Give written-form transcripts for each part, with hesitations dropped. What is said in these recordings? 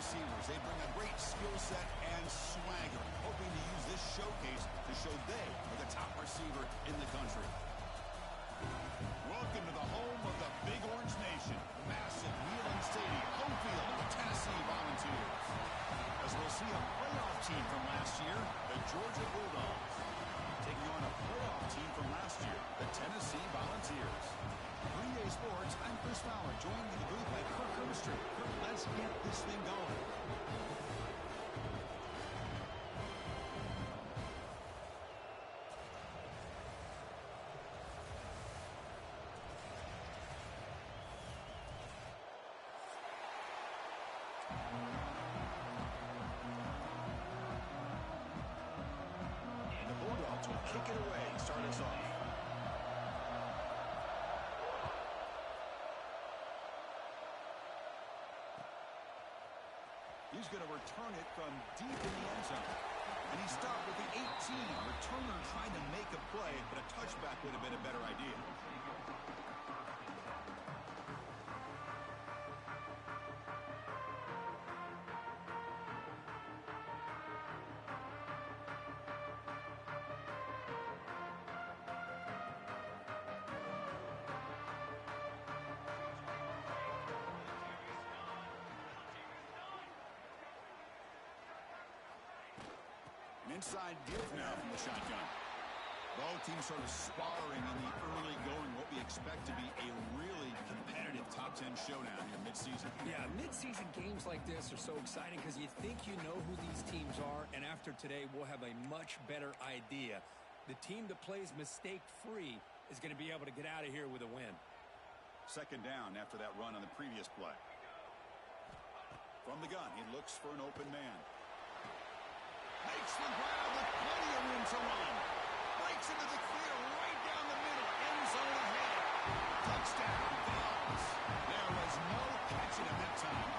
receivers. They bring a great skill set and swagger, hoping to use this showcase to show they are the top receiver in the country. Welcome to the home of the Big Orange Nation. Massive Neyland Stadium, home field of the Tennessee Volunteers. As we'll see a playoff team from last year, the Georgia Bulldogs, taking on a playoff team from last year, the Tennessee Volunteers. 3A Sports, I'm Chris Fowler, joined in the booth by Kirk Herbstreit. Kirk, let's get this thing going. And the Bulldogs will kick it away and start us off. He's going to return it from deep in the end zone. And he stopped with the 18. Returner trying to make a play, but a touchback would have been a better idea. Inside give now from the shotgun. Both teams sort of sparring in the early going, what we expect to be a really competitive top 10 showdown here mid-season. Yeah, mid-season games like this are so exciting because you think you know who these teams are, and after today we'll have a much better idea. The team that plays mistake-free is going to be able to get out of here with a win. Second down after that run on the previous play. From the gun, he looks for an open man. Makes the ground with plenty of room to run. Breaks into the clear right down the middle. End zone ahead. Touchdown, Dogs. There was no catching him that time.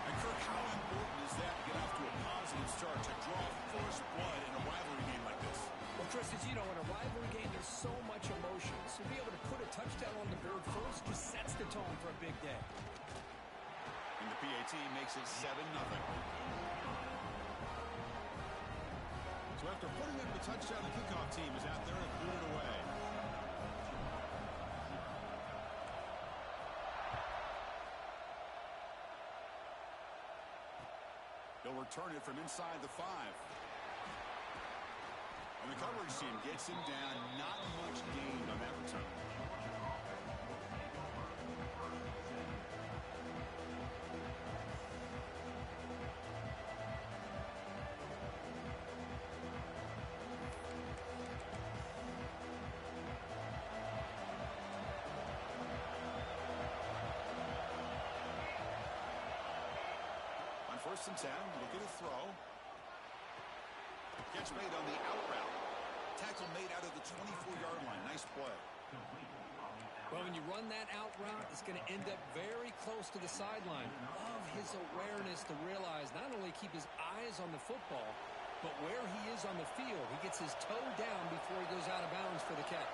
And Kirk, how important is that to get off to a positive start to draw first blood in a rivalry game like this? Well, Chris, as you know, in a rivalry game, there's so much emotion. So to be able to put a touchdown on the board first just sets the tone for a big day. And the PAT makes it 7-0. So after putting up the touchdown, the kickoff team is out there to boot it away. They'll return it from inside the 5. And the coverage team gets him down. Not much gained on that return. First and 10, look at a throw. Catch made on the out route. Tackle made out of the 24-yard line. Nice play. Well, when you run that out route, it's going to end up very close to the sideline. Love his awareness to realize not only keep his eyes on the football, but where he is on the field. He gets his toe down before he goes out of bounds for the catch.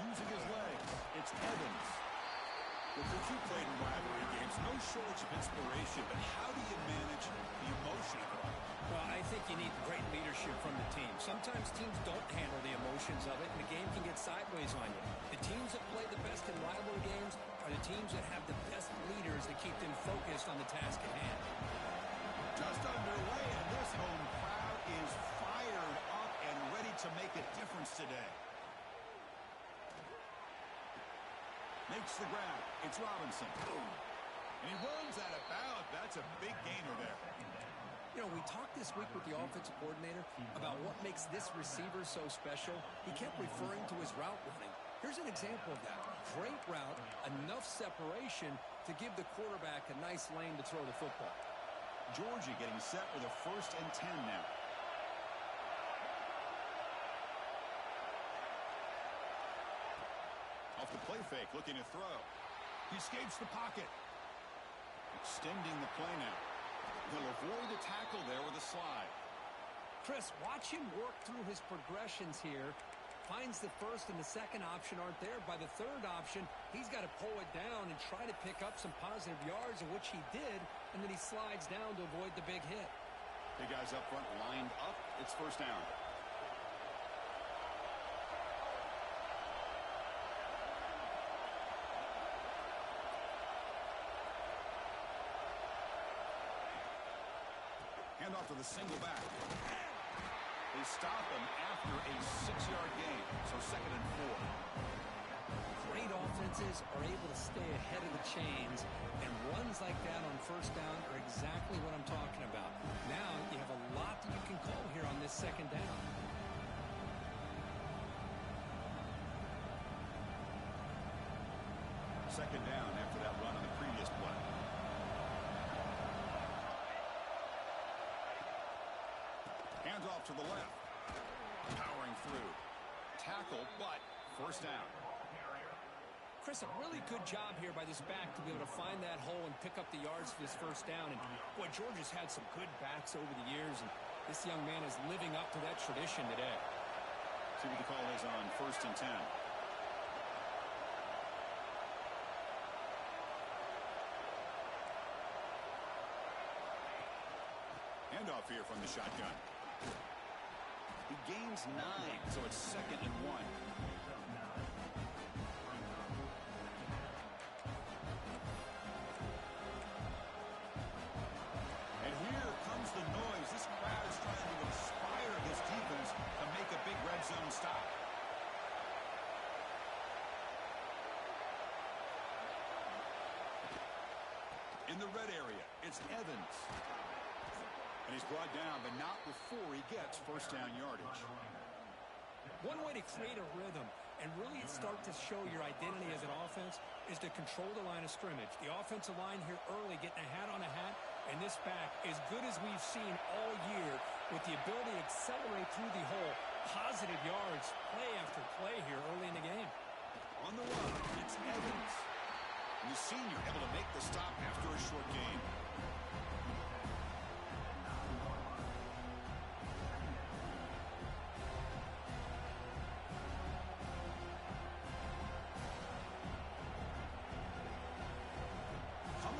Using his legs, it's Evans. Well, Coach, you played in rivalry games. No shortage of inspiration, but how do you manage the emotion of it? Well, I think you need great leadership from the team. Sometimes teams don't handle the emotions of it, and the game can get sideways on you. The teams that play the best in rivalry games are the teams that have the best leaders that keep them focused on the task at hand. Just underway, and this home crowd is fired up and ready to make a difference today. Makes the grab. It's Robinson. And he runs out of bounds. That's a big gainer there. You know, we talked this week with the offensive coordinator about what makes this receiver so special. He kept referring to his route running. Here's an example of that. Great route, enough separation to give the quarterback a nice lane to throw the football. Georgia getting set for the 1st and 10 now. Off the play fake, looking to throw. He escapes the pocket. Extending the play now. He'll avoid the tackle there with a slide. Chris, watch him work through his progressions here. finds the first and the second option aren't there. By the third option, he's got to pull it down and try to pick up some positive yards, which he did, and then he slides down to avoid the big hit. The guys up front lined up. It's first down. Hand off to the single back. They stop him after a 6-yard gain, so 2nd and 4. Great offenses are able to stay ahead of the chains, and runs like that on first down are exactly what I'm talking about. Now you have a lot that you can call here on this 2nd down. Second down after that run on the previous play. Hands off to the left. Powering through. Tackle, but first down. Chris, a really good job here by this back to be able to find that hole and pick up the yards for this first down. And, boy, Georgia's had some good backs over the years, and this young man is living up to that tradition today. See what the call is on 1st and 10. Handoff here from the shotgun. He gains 9, so it's 2nd and 1. And here comes the noise. This crowd is trying to inspire this defense to make a big red zone stop. In the red area, it's Evans. And he's brought down, but not before he gets first down yardage. One way to create a rhythm and really start to show your identity as an offense is to control the line of scrimmage. The offensive line here early getting a hat on a hat, and this back, as good as we've seen all year, with the ability to accelerate through the hole, positive yards, play after play here early in the game. On the run, it's Evans. And the senior able to make the stop after a short gain.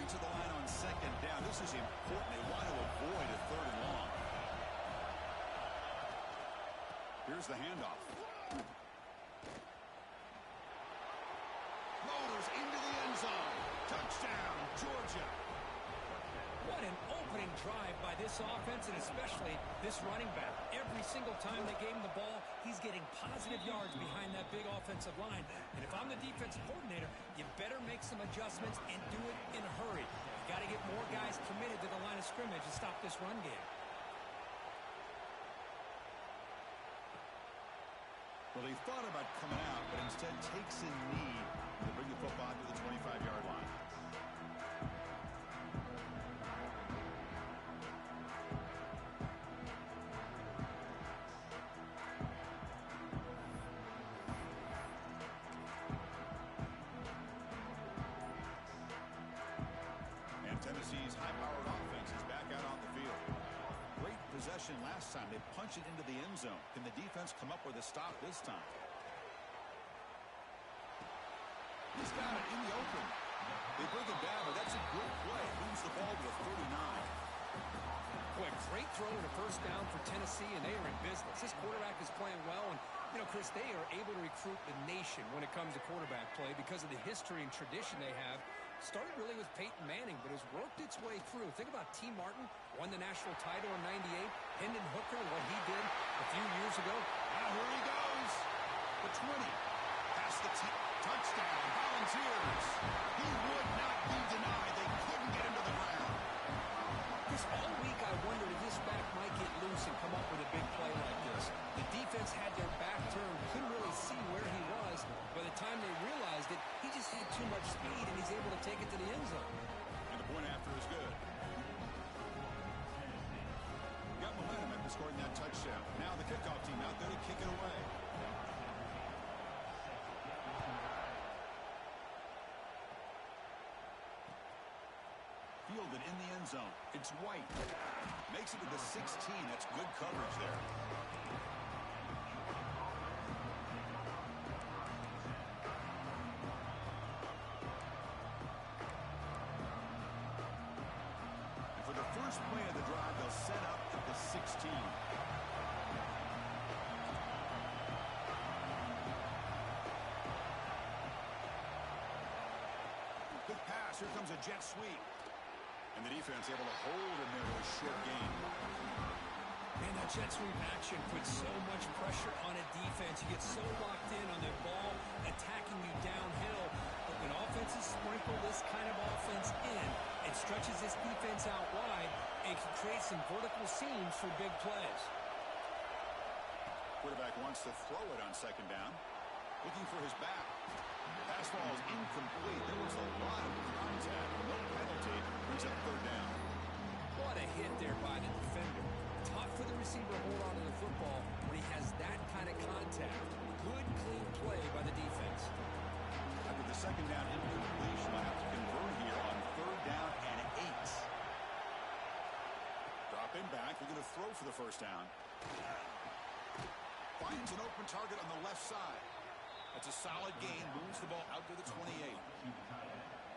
To the line on 2nd down. This is important. They want to avoid a 3rd and long. Here's the handoff. Motors into the end zone. Touchdown, Georgia. What an opening drive by this offense, and especially this running back. Every single time they gave him the ball, he's getting positive yards behind that big offensive line. And if I'm the defensive coordinator, you better make some adjustments and do it in a hurry. You got to get more guys committed to the line of scrimmage to stop this run game. Well, he thought about coming out, but instead takes a knee to bring the football to the 25-yard line. Tennessee's high-powered offense is back out on the field. Great possession last time. They punch it into the end zone. Can the defense come up with a stop this time? He's got it in the open. They bring it down, but that's a good play. Moves the ball to the 39. Boy, great throw and a first down for Tennessee, and they are in business. This quarterback is playing well, and, you know, Chris, they are able to recruit the nation when it comes to quarterback play because of the history and tradition they have. Started really with Peyton Manning, but has worked its way through. Think about T. Martin, won the national title in '98. Hendon Hooker, what he did a few years ago. Now here he goes. The 20. Past the touchdown. Volunteers. He would not be denied. They couldn't get him to the ground. Chris, all week I wondered if this back might get loose and come up with a big play like this. The defense had their back turned, couldn't really see where he was. By the time they realized it, he just had too much speed, and he's able to take it to the end zone. And the point after is good. Got momentum after scoring that touchdown. Now the kickoff team out there to kick it away. Fielded in the end zone. It's White. Makes it to the 16. That's good coverage there. Here comes a jet sweep. And the defense able to hold him there with a short gain. Man, that jet sweep action puts so much pressure on a defense. You get so locked in on their ball attacking you downhill. But when offenses sprinkle this kind of offense in, it stretches this defense out wide and can create some vertical seams for big plays. Quarterback wants to throw it on second down. Looking for his back. Pass ball is incomplete. There was a lot of contact. No penalty. Brings up third down. What a hit there by the defender. Tough for the receiver to hold on to the football when he has that kind of contact. Good, clean play by the defense. After the second down incompletion, I have to convert here on third down and 8. Dropping back. They're going to throw for the first down. Finds an open target on the left side. That's a solid gain. Moves the ball out to the 28.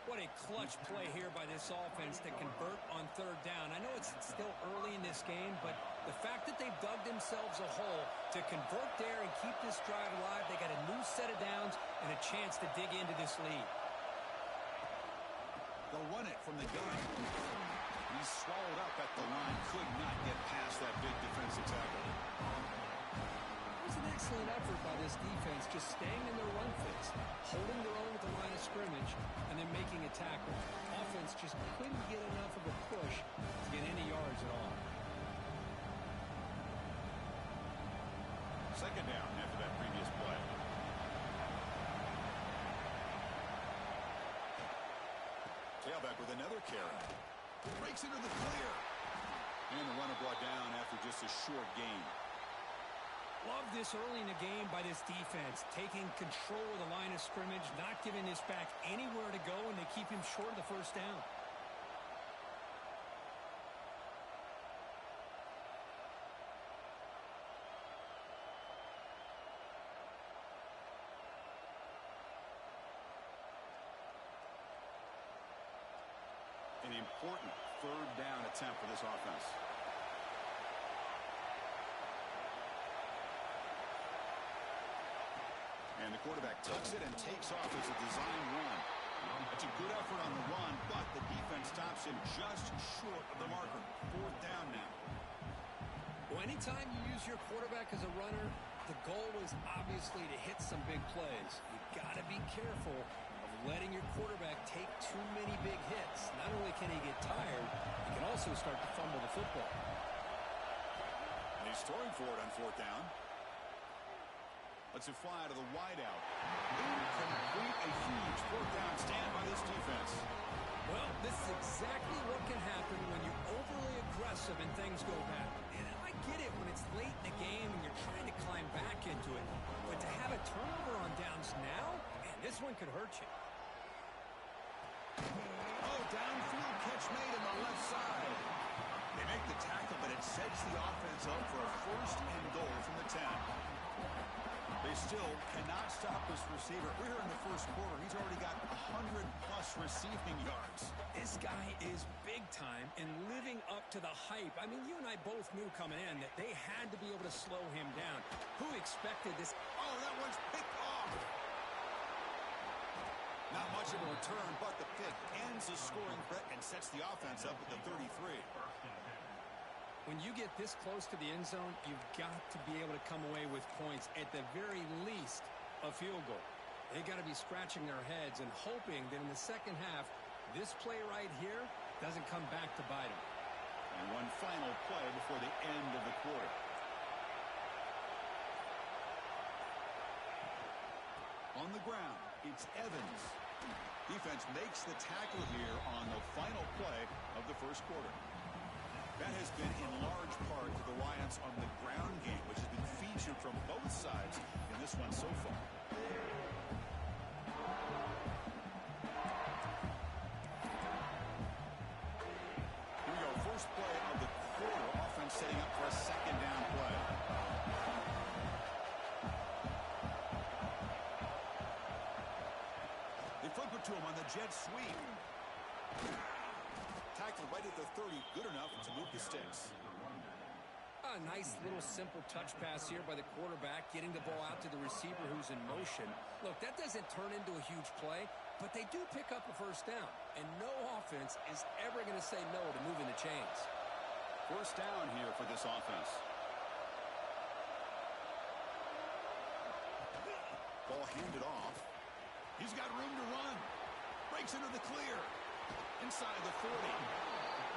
What a clutch play here by this offense to convert on third down. I know it's still early in this game, but the fact that they've dug themselves a hole to convert there and keep this drive alive, they got a new set of downs and a chance to dig into this lead. They'll run it from the gun. He's swallowed up at the line. Could not get past that big defensive tackle. It was an excellent effort by this defense, just staying in their run fits, holding their own at the line of scrimmage, and then making a tackle. Offense just couldn't get enough of a push to get any yards at all. Second down after that previous play. Tailback with another carry. Breaks into the clear. And the runner brought down after just a short gain. Love this early in the game by this defense, taking control of the line of scrimmage, not giving this back anywhere to go, and they keep him short of the first down. An important third down attempt for this offense. And the quarterback tucks it and takes off as a design run. That's a good effort on the run, but the defense stops him just short of the marker. Fourth down now. Well, anytime you use your quarterback as a runner, the goal is obviously to hit some big plays. You got to be careful of letting your quarterback take too many big hits. Not only can he get tired, he can also start to fumble the football. And he's throwing for it on fourth down. Lets it fly to the wideout. Incomplete, a huge fourth down stand by this defense. Well, this is exactly what can happen when you're overly aggressive and things go bad. And I get it when it's late in the game and you're trying to climb back into it. But to have a turnover on downs now, man, this one could hurt you. Oh, downfield catch made on the left side. They make the tackle, but it sets the offense up for a first and goal from the 10. They still cannot stop this receiver. We're here in the first quarter. He's already got 100-plus receiving yards. This guy is big time and living up to the hype. I mean, you and I both knew coming in that they had to be able to slow him down. Who expected this? Oh, that one's picked off. Not much of a return, but the pick ends the scoring threat and sets the offense up at the 33. When you get this close to the end zone, you've got to be able to come away with points, at the very least, a field goal. They got to be scratching their heads and hoping that in the second half, this play right here doesn't come back to bite them. And one final play before the end of the quarter. On the ground, it's Evans. Defense makes the tackle here on the final play of the first quarter. That has been in large part to the reliance on the ground game, which has been featured from both sides in this one so far. Here we go, first play of the quarter. Offense setting up for a second down play. They flip it to him on the jet sweep. Tackled right at the 30, good enough to move the sticks. a nice little simple touch pass here by the quarterback, getting the ball out to the receiver who's in motion. Look, that doesn't turn into a huge play, but they do pick up a first down. And no offense is ever going to say no to moving the chains. First down here for this offense. Ball handed off. He's got room to run. Breaks into the clear. Inside the 40.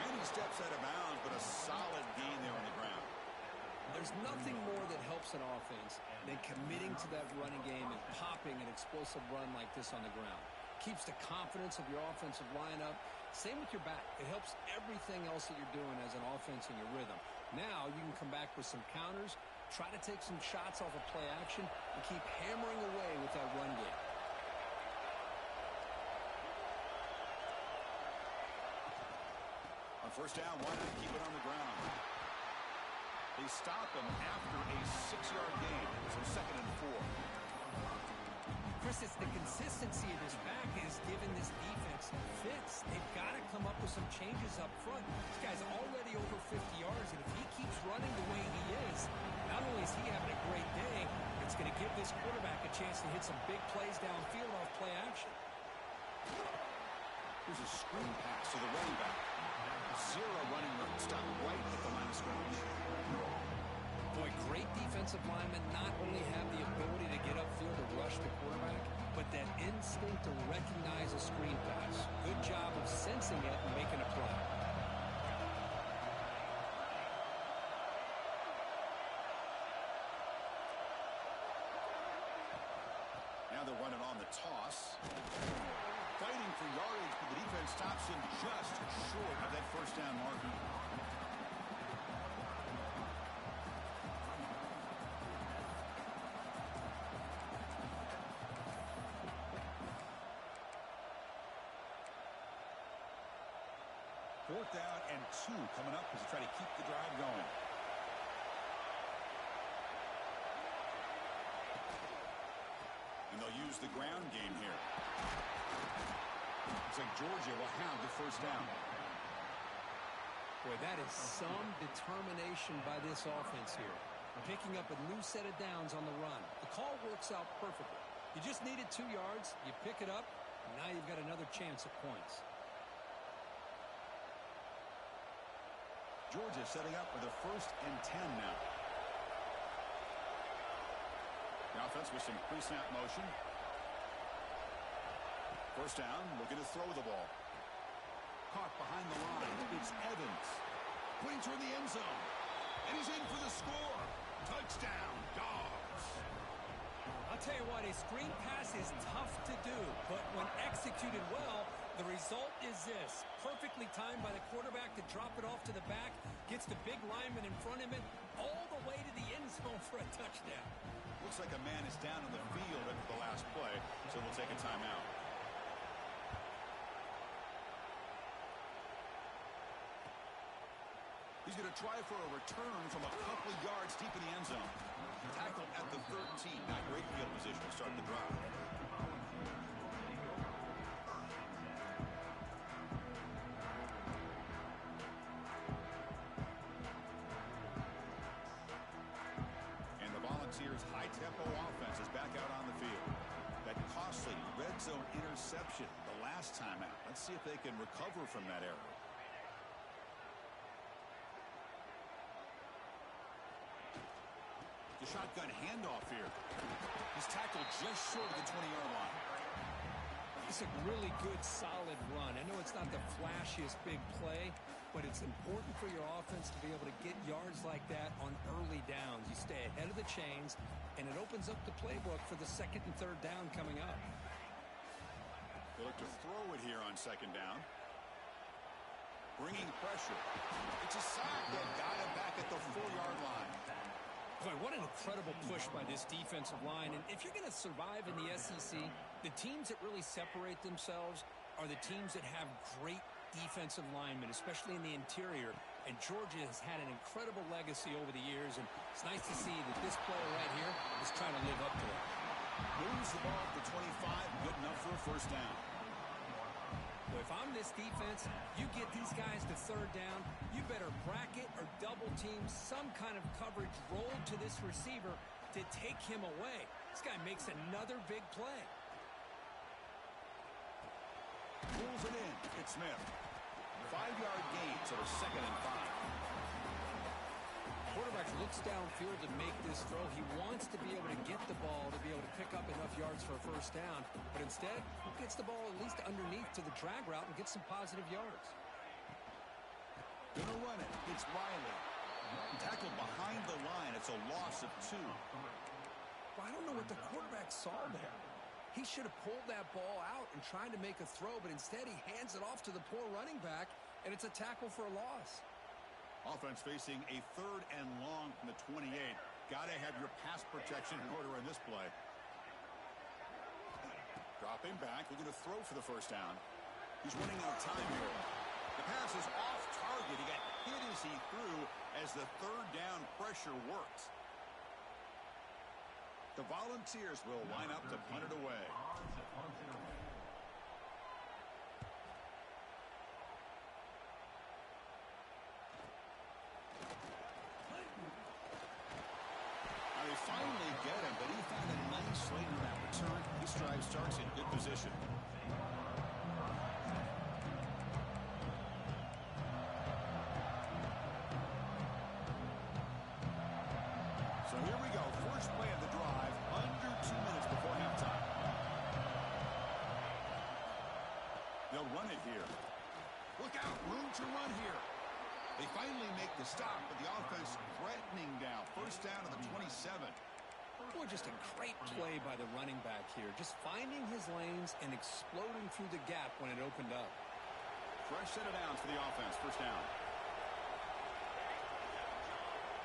And he steps out of bounds, but a solid gain there on the ground. There's nothing more that helps an offense than committing to that running game and popping an explosive run like this on the ground. Keeps the confidence of your offensive lineup. Same with your back. It helps everything else that you're doing as an offense in your rhythm. Now you can come back with some counters, try to take some shots off of play action, and keep hammering away with that run game. On first down, why not keep it on the ground? They stop him after a 6-yard gain. So second and 4. Chris, it's the consistency of his back is giving this defense fits. They've got to come up with some changes up front. This guy's already over 50 yards, and if he keeps running the way he is, not only is he having a great day, it's going to give this quarterback a chance to hit some big plays downfield off play action. Here's a screen pass to the running back. 0 running room. Stop right at the line of scrimmage. Boy, great defensive linemen not only have the ability to get upfield to rush the quarterback, but that instinct to recognize a screen pass. Good job of sensing it and making a play. Now they're running on the toss. Fighting for yardage, but the defense stops him just short of that first down marker. Fourth down and 2 coming up as they try to keep the drive going. And they'll use the ground game here. Looks like Georgia will have the first down. Boy, that is some determination by this offense here. Picking up a new set of downs on the run. The call works out perfectly. You just needed 2 yards. You pick it up, and now you've got another chance at points. Georgia setting up for the 1st and 10 now. The offense with some pre-snap motion. First down, looking to throw the ball. Caught behind the line. It's Evans. Putting toward the end zone. And he's in for the score. Touchdown, Dogs. I'll tell you what, a screen pass is tough to do, but when executed well, the result is this. Perfectly timed by the quarterback to drop it off to the back, gets the big lineman in front of him, all the way to the end zone for a touchdown. Looks like a man is down on the field after the last play, so we'll take a timeout. He's going to try for a return from a couple of yards deep in the end zone. Tackle at the 13. Not great field position to start the drive. And the Volunteers' high-tempo offense is back out on the field. That costly red zone interception the last time out. Let's see if they can recover from that error. The shotgun handoff here. He's tackled just short of the 20-yard line. It's a really good, solid run. I know it's not the flashiest big play, but it's important for your offense to be able to get yards like that on early downs. You stay ahead of the chains, and it opens up the playbook for the 2nd and 3rd down coming up. They look to throw it here on 2nd down. Bringing pressure. It's a sack that got him back at the 4-yard line. Boy, what an incredible push by this defensive line. And if you're going to survive in the SEC, the teams that really separate themselves are the teams that have great defensive linemen, especially in the interior. And Georgia has had an incredible legacy over the years, and it's nice to see that this player right here is trying to live up to it. Moves the ball to 25, good enough for a first down. Well, if I'm this defense, you get these guys to third down, you better bracket or double team some kind of coverage rolled to this receiver to take him away. This guy makes another big play. Pulls it in. It's Smith. 5-yard gain, so it's 2nd and 5. Quarterback looks downfield to make this throw. He wants to be able to get the ball to be able to pick up enough yards for a first down, but instead gets the ball at least underneath to the drag route and gets some positive yards. Gonna run it. It's Riley. Tackled behind the line. It's a loss of 2. Well, I don't know what the quarterback saw there. He should have pulled that ball out and tried to make a throw, but instead he hands it off to the poor running back, and it's a tackle for a loss. Offense facing a 3rd and long from the 28. Got to have your pass protection in order in this play. Dropping back, looking to throw for the first down. He's running out of time here. The pass is off target. He got hit as he threw as the 3rd down pressure works. The Volunteers will line up to punt it away. Now they finally get him, but he found a nice lane in that return. This drive starts in good position. So here we go. First play of the drive, under 2 minutes before halftime. They'll run it here. Look out, room to run here. They finally make the stop, but the offense threatening down. First down to the 27. Boy, just a great play by the running back here. Just finding his lanes and exploding through the gap when it opened up. Fresh set of downs for the offense. First down.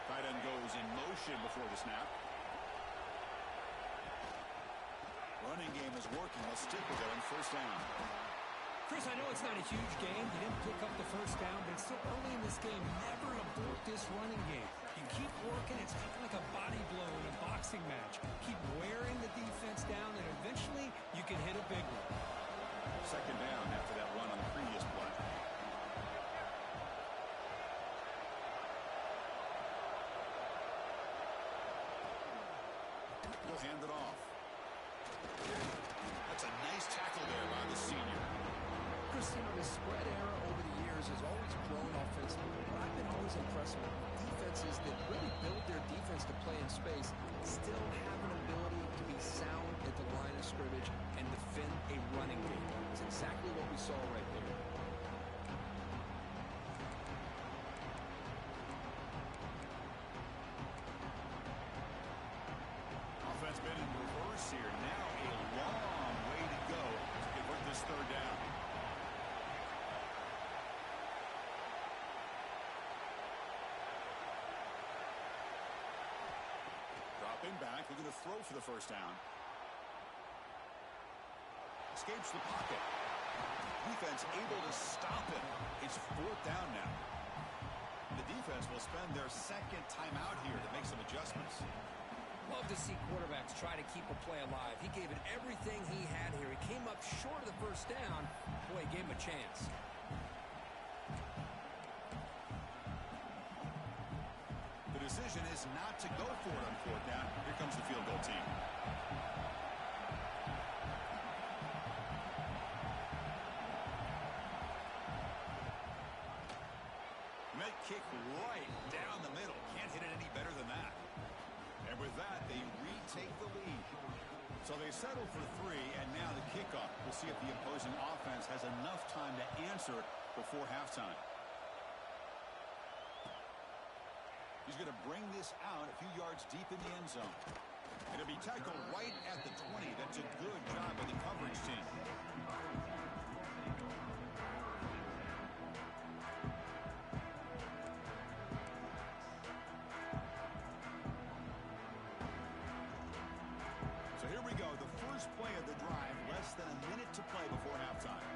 Tight end goes in motion before the snap. Running game is working. Let's stick with it on first down. Chris, I know it's not a huge game. You didn't pick up the first down, but it's still early in this game. Never abort this running game. You keep working. It's kind of like a body blow in a boxing match. Keep wearing the defense down, and eventually you can hit a big one. Second down after that run on the previous play. He'll hand it off. That's a nice tackle there by the senior. Chris, you know, the spread era over the years has always grown offensively, but I've been always impressed with defenses that really build their defense to play in space, still have an ability to be sound at the line of scrimmage and defend a running game. It's exactly what we saw right there. Offense been in reverse here. Now a long way to go to convert this third down. Dropping back, looking to throw for the first down. Escapes the pocket. Defense able to stop it. It's 4th down now. The defense will spend their second timeout here to make some adjustments. Love to see quarterbacks try to keep a play alive. He gave it everything he had here. He came up short of the first down. Boy, he gave him a chance. The decision is not to go for it on 4th down. Here comes the field goal team. Met kick right down the middle. Can't hit it any better than that. And with that, they retake the lead. So they settle for 3, and now the kickoff. We'll see if the opposing offense has enough time to answer before halftime. He's going to bring this out a few yards deep in the end zone. It'll be tackled right at the 20. That's a good job by the coverage team. So here we go. The first play of the drive. Less than a minute to play before halftime.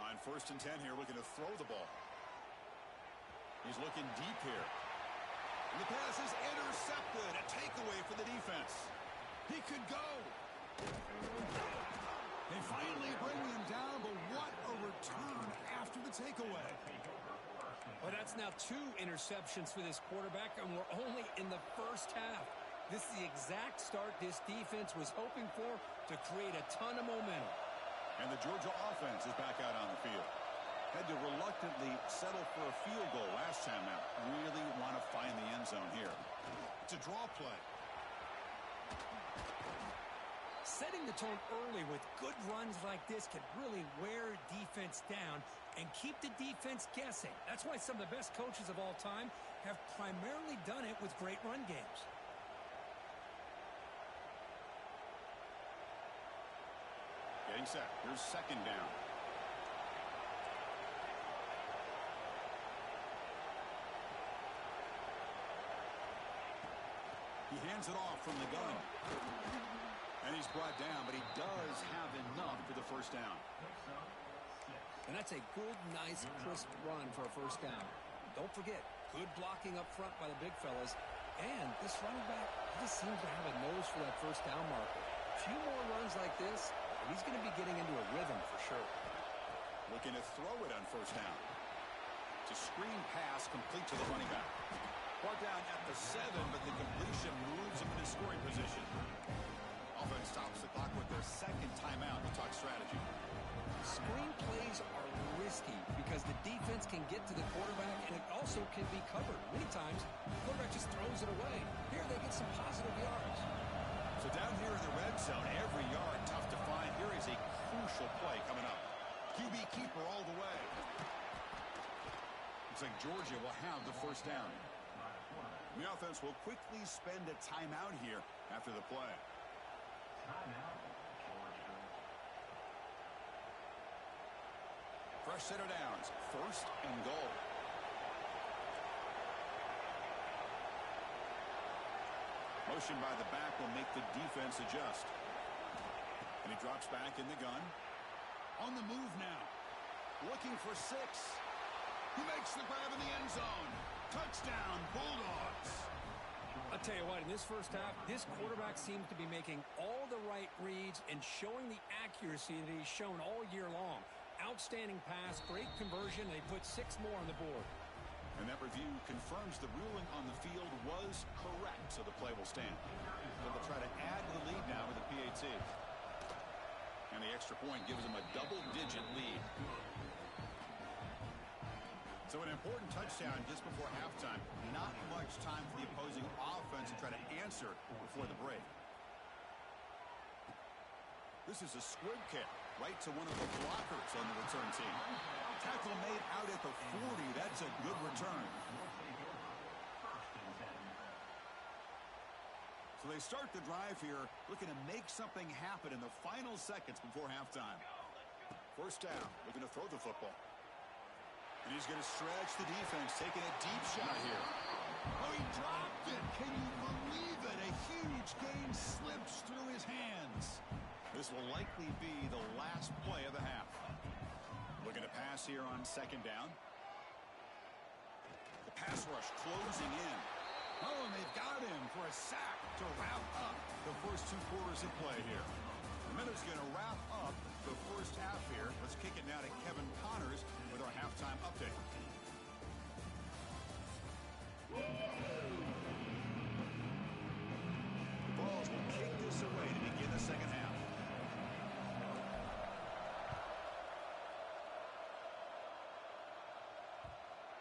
On 1st and 10 here, looking to throw the ball. He's looking deep here. And the pass is intercepted. A takeaway for the defense. He could go. They finally bring him down, but what a return after the takeaway. Well, that's now 2 interceptions for this quarterback, and we're only in the first half. This is the exact start this defense was hoping for to create a ton of momentum. And the Georgia offense is back out on the field. Had to reluctantly settle for a field goal last time out. Really want to find the end zone here. It's a draw play. Setting the tone early with good runs like this can really wear defense down and keep the defense guessing. That's why some of the best coaches of all time have primarily done it with great run games. Getting set. Here's second down. He hands it off from the gun. And he's brought down, but he does have enough for the first down. And that's a good, nice, crisp run for a first down. Don't forget, good blocking up front by the big fellas. And this running back, he just seems to have a nose for that first down marker. A few more runs like this, and he's going to be getting into a rhythm for sure. Looking to throw it on first down. It's a screen pass complete to the running back. Brought down at the 7, but the completion moves him into scoring position. Offense stops the clock with their second timeout to talk strategy. Screen plays are risky because the defense can get to the quarterback, and it also can be covered. Many times, the quarterback just throws it away. Here they get some positive yards. So down here in the red zone, every yard tough to find. Here is a crucial play coming up. QB keeper all the way. Looks like Georgia will have the first down. The offense will quickly spend a timeout here after the play. Fresh set of downs, first and goal. Motion by the back will make the defense adjust. And he drops back in the gun. On the move now. Looking for 6. He makes the grab in the end zone. Touchdown, Bulldogs. I'll tell you what, in this first half, this quarterback seems to be making all the right reads and showing the accuracy that he's shown all year long. Outstanding pass, great conversion, and they put 6 more on the board. And that review confirms the ruling on the field was correct, so the play will stand. They'll try to add to the lead now with the PAT. And the extra point gives them a double-digit lead. So an important touchdown just before halftime. Not much time for the opposing offense to try to answer before the break. This is a squib kick right to one of the blockers on the return team. Tackle made out at the 40. That's a good return. So they start the drive here looking to make something happen in the final seconds before halftime. First down, looking to throw the football. And he's going to stretch the defense, taking a deep shot here. Oh, he dropped it. Can you believe it? A huge gain slips through his hands. This will likely be the last play of the half. Looking to pass here on second down. The pass rush closing in. Oh, and they've got him for a sack to wrap up the first 2 quarters of play here. The Minnows going to wrap up the first half here. Let's kick it now to Kevin Connors with our halftime update. The Vols will kick this away to begin the second half.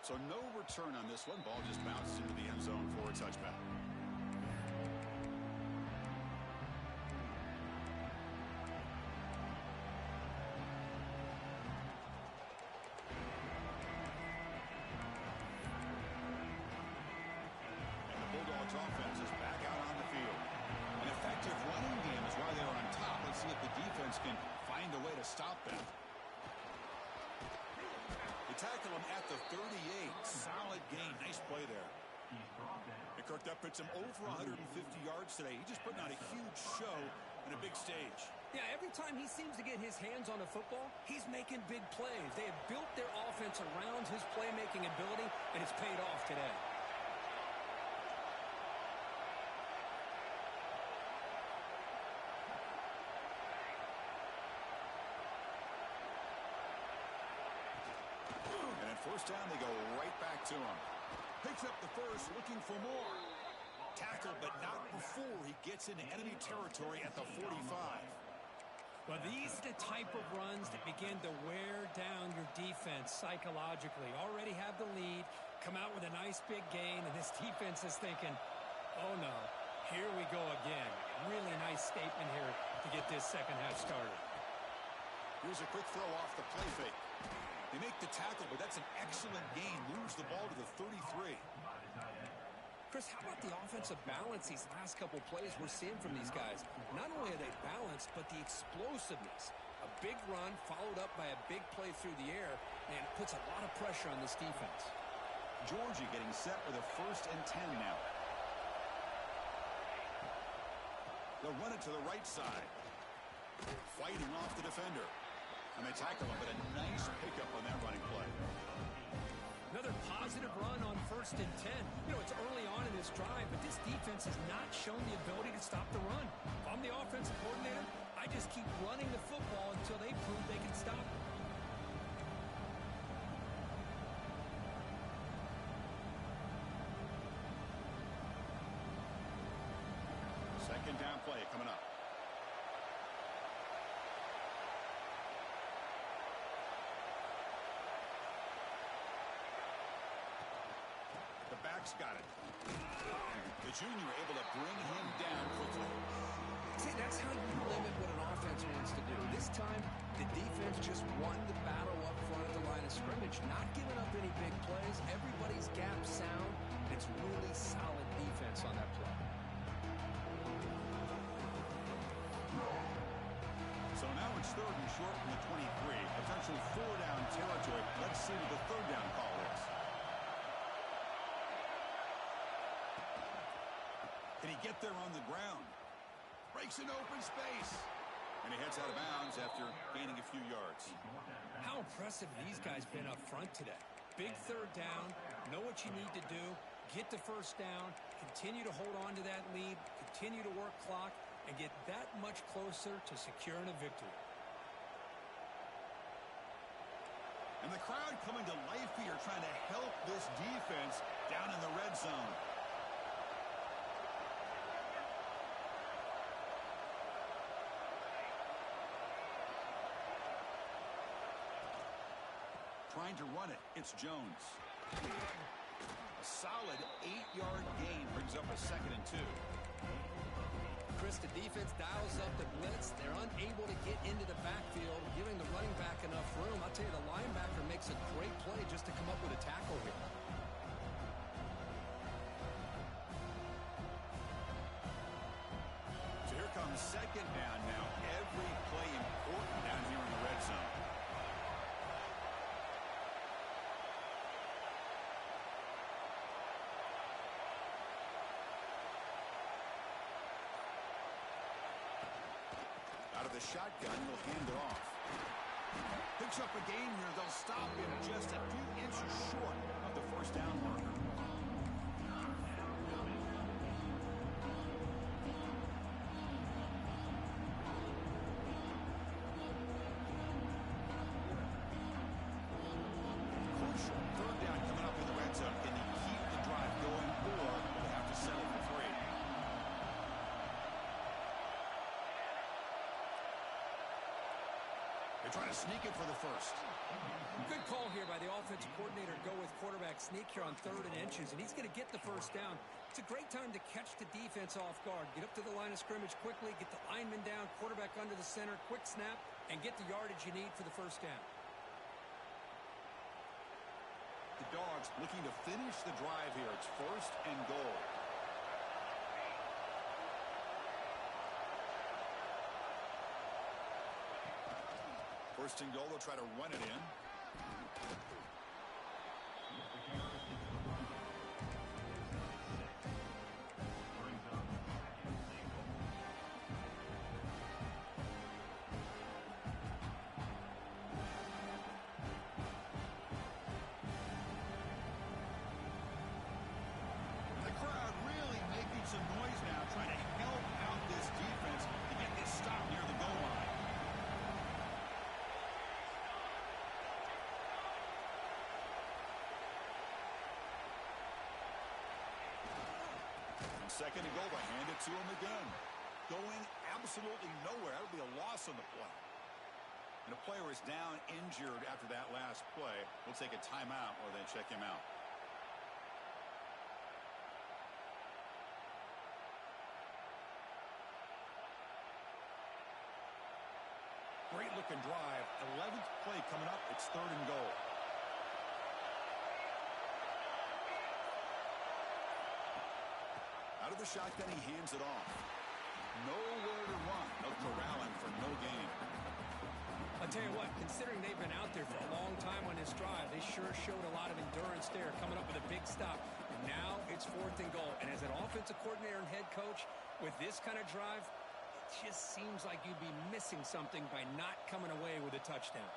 So no return on this one. Ball just bounced into the end zone for a touchback. Offense is back out on the field. An effective running game is why they're on top. Let's see if the defense can find a way to stop them. They tackle him at the 38. Solid gain. Nice play there. And Kirk, that puts him over 150 yards today. He's just putting on a huge show on a big stage. Yeah, every time he seems to get his hands on the football, he's making big plays. They have built their offense around his playmaking ability, and it's paid off today. First down, they go right back to him. Picks up the first, looking for more. Tackle, but not before he gets into enemy territory at the 45. Well, these are the type of runs that begin to wear down your defense psychologically. Already have the lead, come out with a nice big gain, and this defense is thinking, oh no, here we go again. Really nice statement here to get this second half started. Here's a quick throw off the play fake. They make the tackle, but that's an excellent gain. Moves the ball to the 33. Chris, how about the offensive balance these last couple plays we're seeing from these guys? Not only are they balanced, but the explosiveness. A big run followed up by a big play through the air, and it puts a lot of pressure on this defense. Georgia getting set with a 1st and 10 now. They'll run it to the right side. Fighting off the defender. And they tackle him, but a nice pickup on that running play. Another positive run on 1st and 10. You know, it's early on in this drive, but this defense has not shown the ability to stop the run. If I'm the offensive coordinator, I just keep running the football until they prove they can stop it. Second down play coming up. Back's got it. The junior able to bring him down quickly. See, that's how you limit what an offense wants to do. This time, the defense just won the battle up front at the line of scrimmage, not giving up any big plays. Everybody's gap sound. It's really solid defense on that play. So now it's 3rd and short from the 23. Potential 4-down territory. Let's see what the 3rd down call is. Can he get there on the ground? Breaks an open space. And he heads out of bounds after gaining a few yards. How impressive these guys been up front today. Big 3rd down. Know what you need to do. Get the 1st down. Continue to hold on to that lead. Continue to work clock. And get that much closer to securing a victory. And the crowd coming to life here, trying to help this defense down in the red zone. Trying to run it, it's Jones. A solid 8-yard gain brings up a 2nd and 2. Chris, the defense dials up the blitz. They're unable to get into the backfield, giving the running back enough room. I'll tell you, the linebacker makes a great play just to come up with a tackle here. So here comes 2nd down now. Every play important down here in the red zone. Out of the shotgun, he'll hand it off. Picks up a gain here. They'll stop him just a few inches short of the 1st down marker. Crucial 3rd down coming up in the red zone. Can he keep the drive going, or will they have to settle for 3? Trying to sneak it for the 1st. Good call here by the offensive coordinator. Go with quarterback sneak here on 3rd and inches, and he's going to get the 1st down. It's a great time to catch the defense off guard. Get up to the line of scrimmage quickly, get the lineman down, quarterback under the center, quick snap, and get the yardage you need for the 1st down. The Dogs looking to finish the drive here. It's 1st and goal. First and goal, they'll try to run it in. The crowd really making some noise now, trying to help out this defense to get this stop near the goal line. 2nd and goal. They hand it to him again. Going absolutely nowhere. That would be a loss on the play. And a player is down injured after that last play. We'll take a timeout or then check him out. Great looking drive. 11th play coming up. It's 3rd and goal. Out of the shotgun, he hands it off. Nowhere to run. They'll corral him for no gain. I'll tell you what, considering they've been out there for a long time on this drive, they sure showed a lot of endurance there, coming up with a big stop. And now it's 4th and goal. And as an offensive coordinator and head coach, with this kind of drive, it just seems like you'd be missing something by not coming away with a touchdown.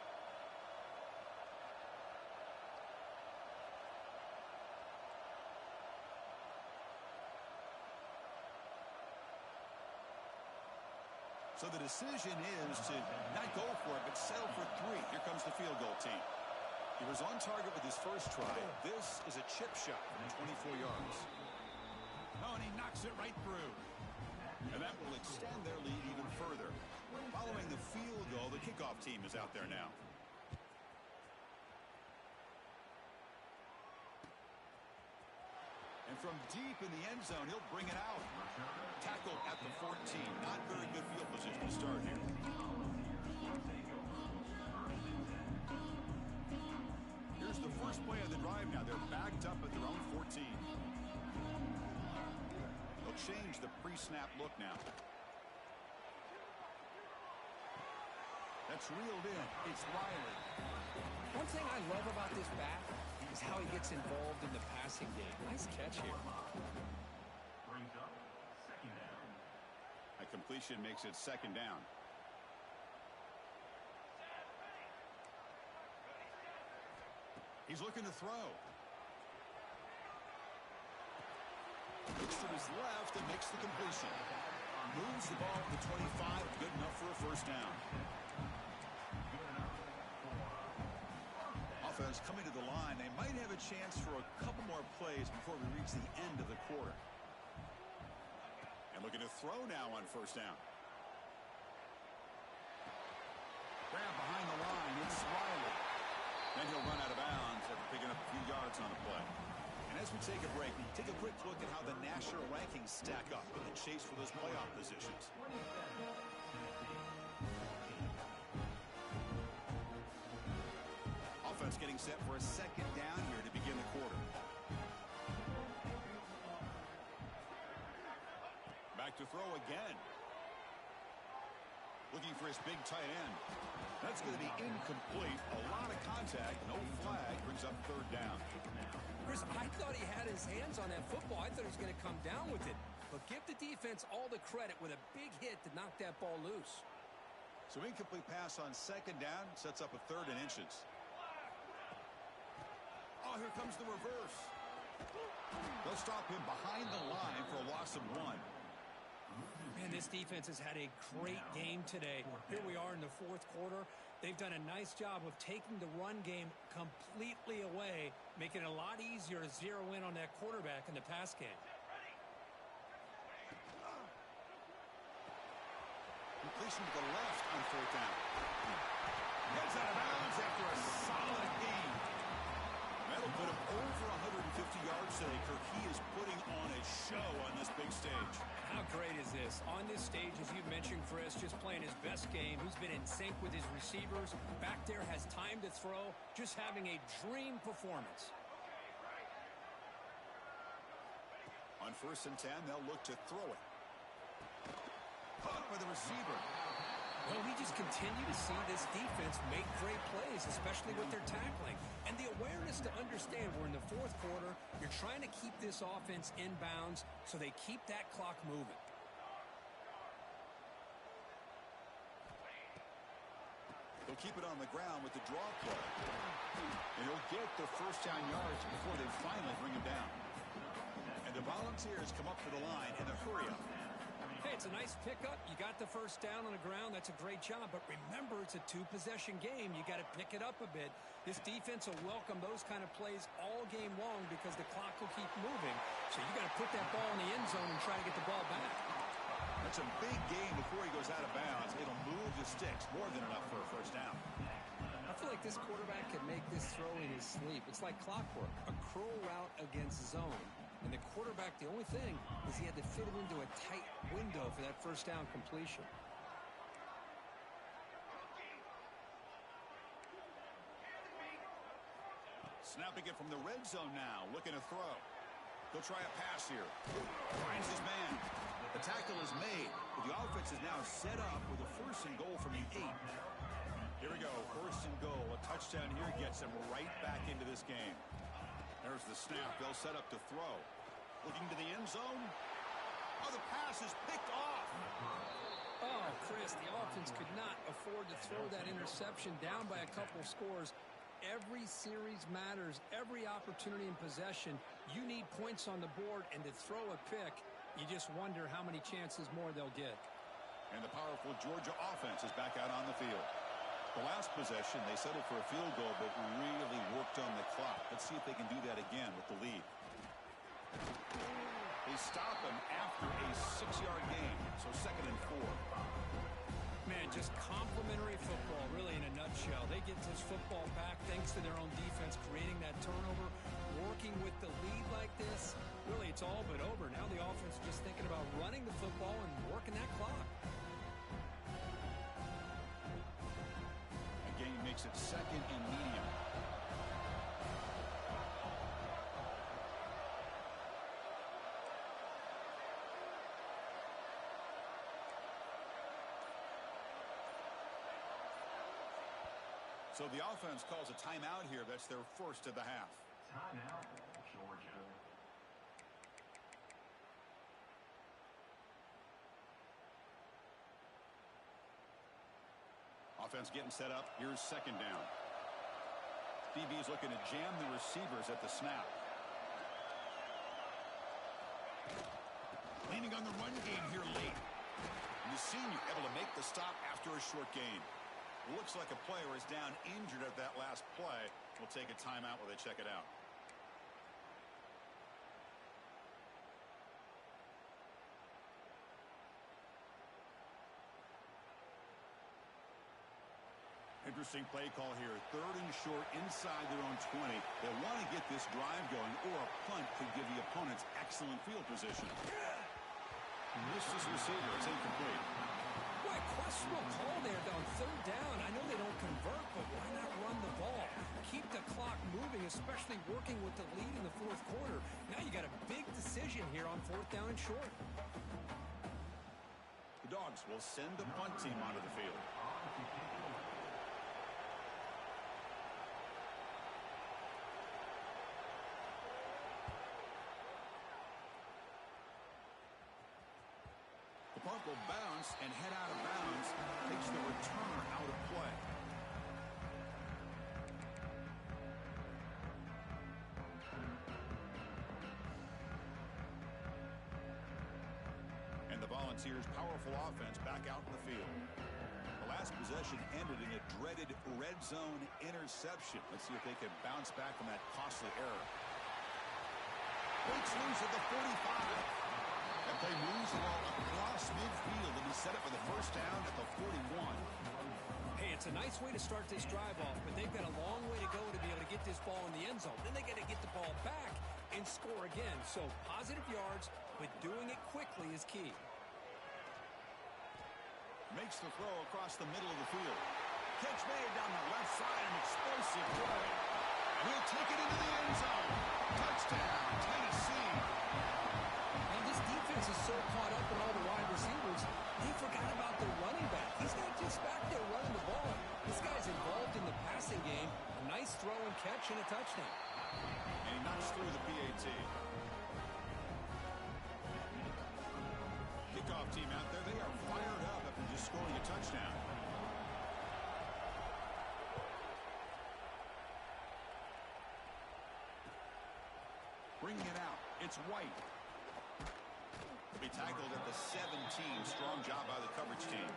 So the decision is to not go for it, but settle for 3. Here comes the field goal team. He was on target with his first try. This is a chip shot from 24 yards. Oh, and he knocks it right through. And that will extend their lead even further. Following the field goal, the kickoff team is out there now. And from deep in the end zone, he'll bring it out. Tackled at the 14. Not very good field position to start here. Here's the first play of the drive now. They're backed up at their own 14. They'll change the pre-snap look now. That's reeled in. It's Riley. One thing I love about this back is how he gets involved in the passing game. Nice catch here. A completion makes it 2nd down. He's looking to throw. Looks to his left and makes the completion. Moves the ball to the 25. Good enough for a 1st down. Offense coming to the line. They might have a chance for a couple more plays before we reach the end of the quarter. And looking to throw now on 1st down. Grab behind the line. It's Riley. Then he'll run out of bounds after picking up a few yards on the play. And as we take a break, take a quick look at how the national rankings stack up in the chase for those playoff positions. Offense getting set for a 2nd down here to begin the quarter. Back to throw again. Looking for his big tight end. That's going to be incomplete. A lot of contact. No flag. Brings up 3rd down. Chris, I thought he had his hands on that football. I thought he was going to come down with it. But give the defense all the credit with a big hit to knock that ball loose. So incomplete pass on 2nd down. Sets up a 3rd and inches. Oh, here comes the reverse. They'll stop him behind the line for a loss of 1. Man, this defense has had a great game today. Here we are in the 4th quarter. They've done a nice job of taking the run game completely away, making it a lot easier to zero in on that quarterback in the pass game. Completion to the left on 4th down. Gets out of bounds after a solid game. That'll put him over 150 yards today. Kirk, he is putting on a show on this big stage. How great is this? On this stage, as you mentioned, Chris, just playing his best game. He's been in sync with his receivers. Back there, has time to throw. Just having a dream performance. On 1st and 10, they'll look to throw it. Caught by the receiver. Well, we just continue to see this defense make great plays, especially with their tackling. And the awareness to understand we're in the 4th quarter, you're trying to keep this offense in bounds so they keep that clock moving. They'll keep it on the ground with the draw play. And he'll get the 1st down yards before they finally bring him down. And the Volunteers come up to the line in a hurry-up. Hey, it's a nice pickup. You got the 1st down on the ground. That's a great job. But remember, it's a 2-possession game. You got to pick it up a bit. This defense will welcome those kind of plays all all game long because the clock will keep moving. So you got to put that ball in the end zone and try to get the ball back. That's a big gain before he goes out of bounds. It'll move the sticks, more than enough for a first down. I feel like this quarterback can make this throw in his sleep. It's like clockwork, a curl route against zone. And the quarterback, the only thing is he had to fit it into a tight window for that first down completion. Snapping it from the red zone now, looking to throw. He'll try a pass here. Finds his man. The tackle is made, but the offense is now set up with a 1st and goal from the 8. Here we go, 1st and goal. A touchdown here gets them right back into this game. There's the snap. They'll set up to throw. Looking to the end zone. Oh, the pass is picked off. Oh, Chris, the offense could not afford to throw that interception down by a couple scores. Every series matters. Every opportunity in possession, you need points on the board, and to throw a pick, you just wonder how many chances more they'll get. And the powerful Georgia offense is back out on the field. The last possession, they settled for a field goal, but really worked on the clock. Let's see if they can do that again with the lead. They stop him after a 6-yard gain, so 2nd and 4. Man, just complimentary football, really, in a nutshell. They get this football back thanks to their own defense, creating that turnover, working with the lead like this. Really, it's all but over. Now the offense is just thinking about running the football and working that clock. A gain makes it 2nd and medium. So the offense calls a timeout here. That's their 1st of the half. Timeout, Georgia. Offense getting set up. Here's 2nd down. DB's looking to jam the receivers at the snap. Leaning on the run game here late. And the senior able to make the stop after a short gain. Looks like a player is down injured at that last play. We'll take a timeout while they check it out. Interesting play call here. 3rd and short inside their own 20. They want to get this drive going, or a punt could give the opponents excellent field position. Missed his receiver. It's incomplete. Boy, questionable call there on 3rd down. I know they don't convert, but why not run the ball? Keep the clock moving, especially working with the lead in the 4th quarter. Now you got a big decision here on 4th down and short. The Dogs will send the punt team onto the field. The punt will bounce and head out of bounds. Takes the returner out of play. And the Volunteers' powerful offense back out in the field. The last possession ended in a dreaded red zone interception. Let's see if they can bounce back from that costly error. Breaks loose at the 45. That play moves the ball across midfield, and he set it for the 1st down at the 41. Hey, it's a nice way to start this drive off, but they've got a long way to go to be able to get this ball in the end zone. Then they got to get the ball back and score again. So positive yards, but doing it quickly is key. Makes the throw across the middle of the field. Catch made down the left side, an explosive play. And he'll take it into the end zone. Touchdown, Tennessee. And this defense is so caught up in all the wide receivers, they forgot about their running back. He's not just back there running the ball. This guy's involved in the passing game. A nice throw and catch and a touchdown. And he knocks through the PAT. Kickoff team out there, they are fired up after just scoring a touchdown. Bringing it out, it's White. He'll be tackled at the 17. Strong job by the coverage team.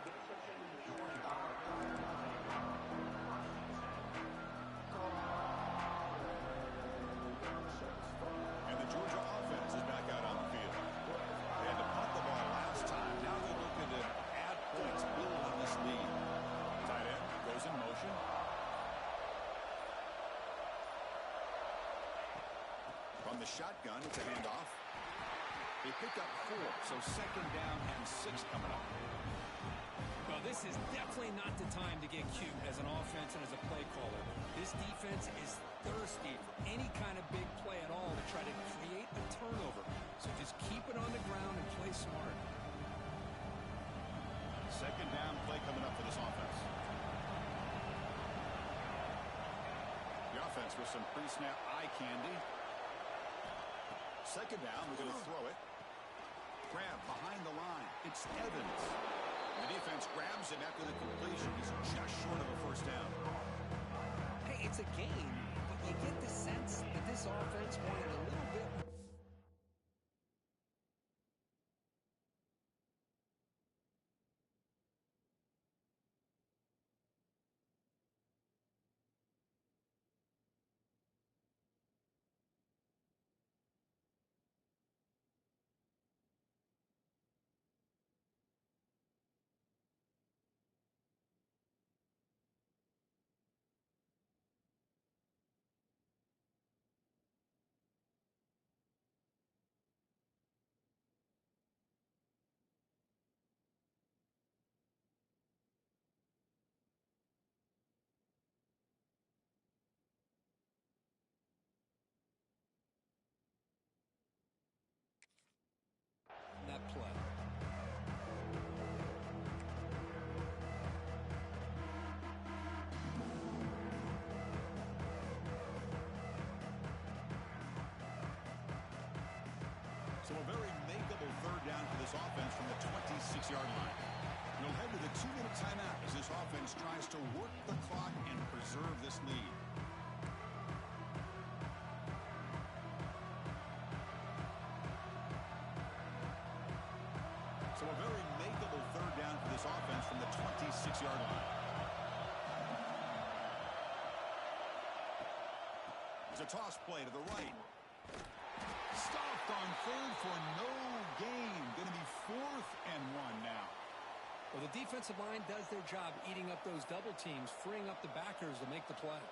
shotgun. It's a handoff. They pick up 4, so second down and 6 coming up. Well, this is definitely not the time to get cute as an offense and as a play caller. This defense is thirsty for any kind of big play at all to try to create a turnover. So just keep it on the ground and play smart. Second down play coming up for this offense. The offense with some pre-snap eye candy. Second down, we're going to throw it. Grab behind the line. It's Evans. The defense grabs him after the completion. He's just short of a first down. Hey, it's a game, but you get the sense that this offense wanted a little bit more. That play. So a very makeable third down for this offense from the 26-yard line. We'll head to the 2-minute timeout as this offense tries to work the clock and preserve this lead. So a very makeable third down for this offense from the 26-yard line. It's a toss play to the right. Stopped on third for no gain. Going to be 4th and 1 now. Well, the defensive line does their job eating up those double teams, freeing up the backers to make the play.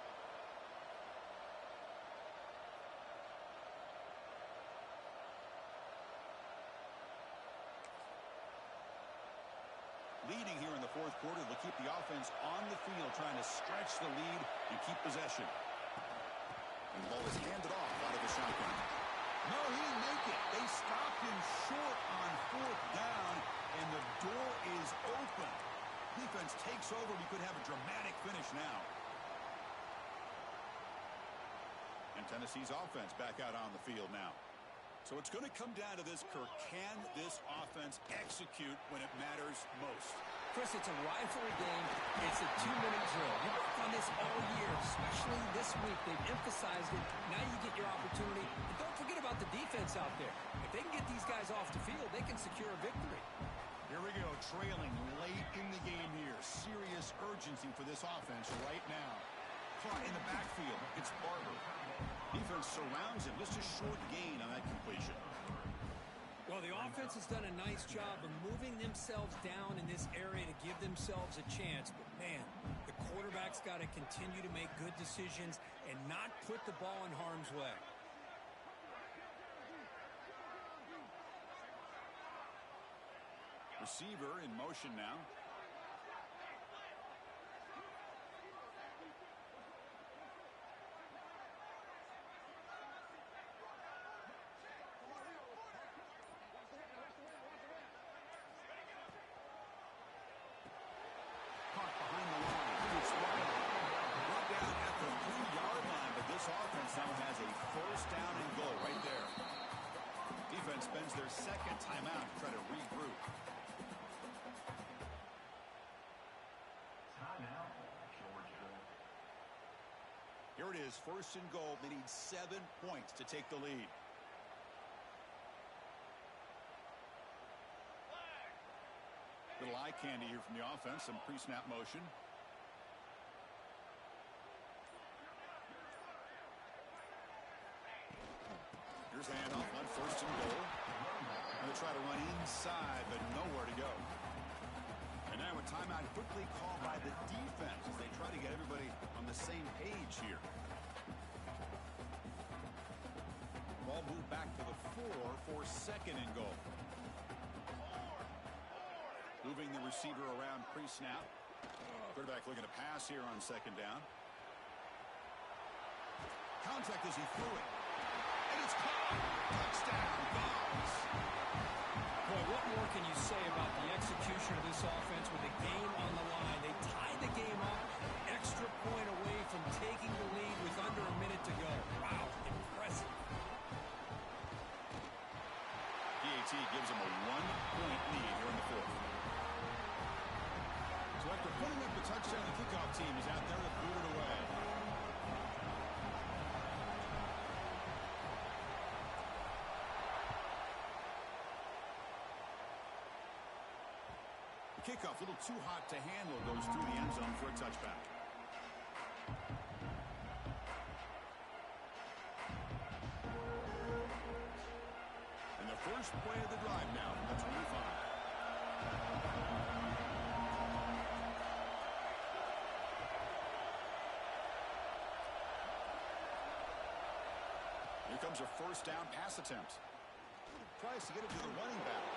Leading here in the 4th quarter, they'll keep the offense on the field, trying to stretch the lead and keep possession. And the ball is handed off out of the shotgun. No, he didn't make it. They stopped him short on 4th down, and the door is open. Defense takes over. We could have a dramatic finish now. And Tennessee's offense back out on the field now. So it's going to come down to this, Kirk. Can this offense execute when it matters most? Chris, it's a rivalry game. It's a 2-minute drill. You work on this all year, especially this week. They've emphasized it. Now you get your opportunity. And don't forget about the defense out there. If they can get these guys off the field, they can secure a victory. Here we go, trailing late in the game here. Serious urgency for this offense right now. Caught in the backfield. It's Barber. Defense surrounds him. Just a short gain on that completion. Well, the offense has done a nice job of moving themselves down in this area to give themselves a chance. But, man, the quarterback's got to continue to make good decisions and not put the ball in harm's way. Receiver in motion now. Caught behind the line. It's wide. Brought down at the 3-yard line, but this offense now has a first down and goal right there. Defense spends their second timeout to try to regroup. Here it is, 1st and goal. They need 7 points to take the lead. Little eye candy here from the offense, some pre-snap motion. Here's a handoff on 1st and goal. Going to try to run inside, but nowhere to go. And now a timeout quickly called by the defense as they try to get everybody on the same page here. Ball moved back to the 4 for second and goal. Moving the receiver around pre-snap. Quarterback looking to pass here on second down. Contact as he threw it. And it's caught. Touchdown, Dogs. Boy, what more can you say about the execution of this offense with the game on the line? They tied the game up, extra point away from taking the lead with under a minute to go. Wow, impressive. PAT gives him a 1-point lead here in the fourth. So after putting up the touchdown, the kickoff team is out there to boot it away. The kickoff, a little too hot to handle, goes through the end zone for a touchback. And the first play of the drive now from the 25. Here comes a first down pass attempt. Tries to get it to the running back.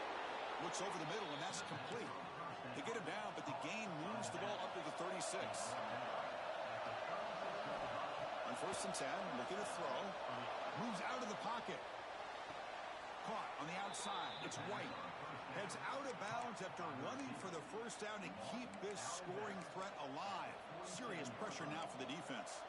Looks over the middle, and that's complete. They get him down, but the gain moves the ball up to the 36. On first and 10, looking to throw. Moves out of the pocket. Caught on the outside. It's White. Heads out of bounds after running for the first down to keep this scoring threat alive. Serious pressure now for the defense.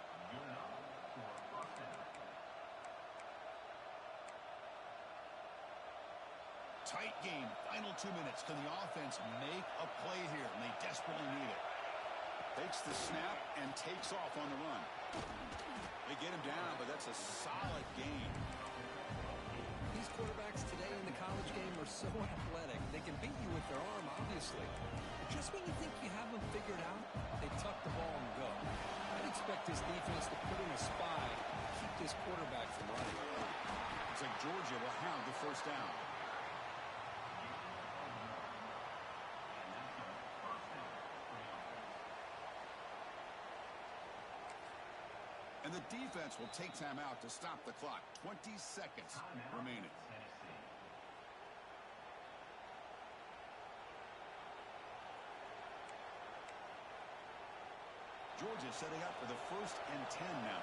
Tight game. Final 2 minutes. Can the offense make a play here? And they desperately need it. Takes the snap and takes off on the run. They get him down, but that's a solid gain. These quarterbacks today in the college game are so athletic. They can beat you with their arm, obviously. But just when you think you have them figured out, they tuck the ball and go. I'd expect this defense to put in a spy to keep this quarterback from running. Looks like Georgia will have the first down. And the defense will take time out to stop the clock. 20 seconds remaining. Georgia setting up for the first and 10 now.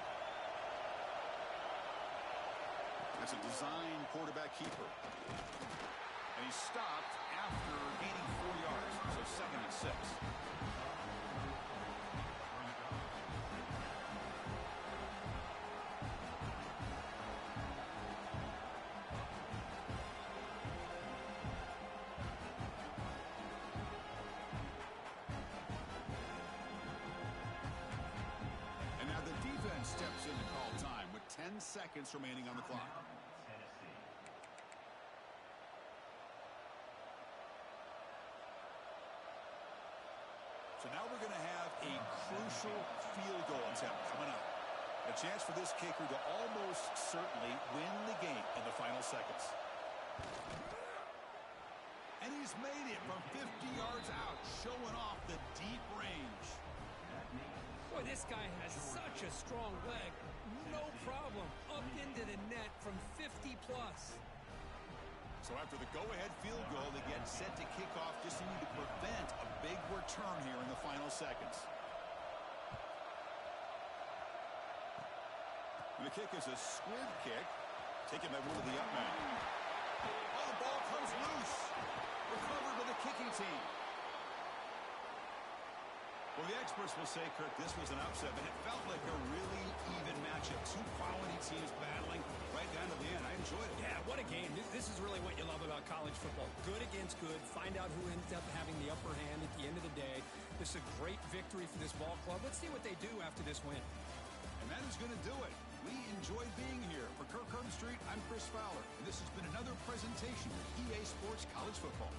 That's a design quarterback keeper. And he stopped after gaining 4 yards, so second and 6. Steps in to call time with 10 seconds remaining on the clock. So now we're going to have a crucial field goal attempt coming up. A chance for this kicker to almost certainly win the game in the final seconds. And he's made it from 50 yards out, showing off the deep range. Boy, this guy has such a strong leg. No problem. Up into the net from 50 plus. So after the go-ahead field goal, they get set to kick off. Just need to prevent a big return here in the final seconds. And the kick is a squib kick, taken by one of the up men. Oh, the ball comes loose. Recovered by the kicking team. Well, the experts will say, Kirk, this was an upset, but it felt like a really even matchup. Two quality teams battling right down to the end. I enjoyed it. Yeah, what a game. This is really what you love about college football. Good against good. Find out who ends up having the upper hand at the end of the day. This is a great victory for this ball club. Let's see what they do after this win. And that is going to do it. We enjoyed being here. For Kirk Herbstreit, I'm Chris Fowler. And this has been another presentation of EA Sports College Football.